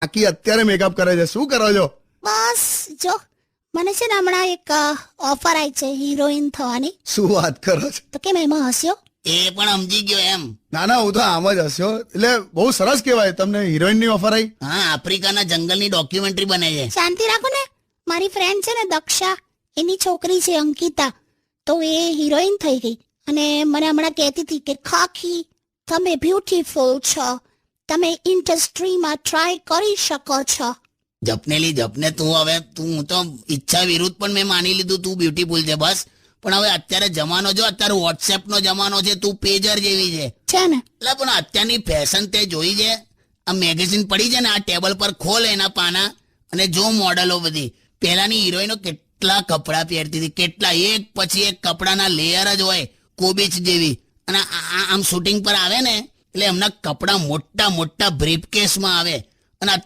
આખી અત્યારે મેકઅપ કરે છે. શું કરો છો? બસ જો મને છે ને હમણાં એક ઓફર આવી છે હિરોઈન થવાની. શું વાત કરો છો? તો કેમ એમાં હસ્યો? એ પણ સમજી ગયો એમ. ના ના, હું તો આમ જ હસ્યો. એટલે બહુ સરસ કહેવાય, તમને હિરોઈન ની ઓફર આવી. હા, આફ્રિકાના જંગલની ડોક્યુમેન્ટરી બને છે. શાંતિ રાખો ને. મારી ફ્રેન્ડ છે ને દક્ષા, એની છોકરી છે અંકિતા, તો એ હિરોઈન થઈ ગઈ અને મને હમણાં કહેતી હતી કે ખાખી તમે બ્યુટીફુલ છો, તમે ઇન્ડસ્ટ્રીમાં ટ્રાય કરી શકો છો. જપનેલી જપને તું હવે હું તો ઈચ્છા વિરુદ્ધ પણ મેં માની લીધું તું બ્યુટીફુલ છે બસ. પણ હવે અત્યારે જમાનો જો, અત્યારે વોટ્સએપ નો જમાનો છે, તું પેજર જેવી છે. છે ને? એટલે પણ અત્યારની ફેશન તે જોઈ છે? આ મેગેઝિન પડી છે ને, આ ટેબલ પર ખોલ એના પાના અને જો મોડલો બધી. પહેલાની હિરોઈનો કેટલા કપડાં પહેરતી હતી, કેટલા, એક પછી એક કપડાના લેયર જ હોય, કોબીચ જેવી. અને આમ શૂટિંગ પર આવે ને એટલે એમના કપડાં મોટા મોટા બ્રીફકેસમાં આવે. અને અત્યારે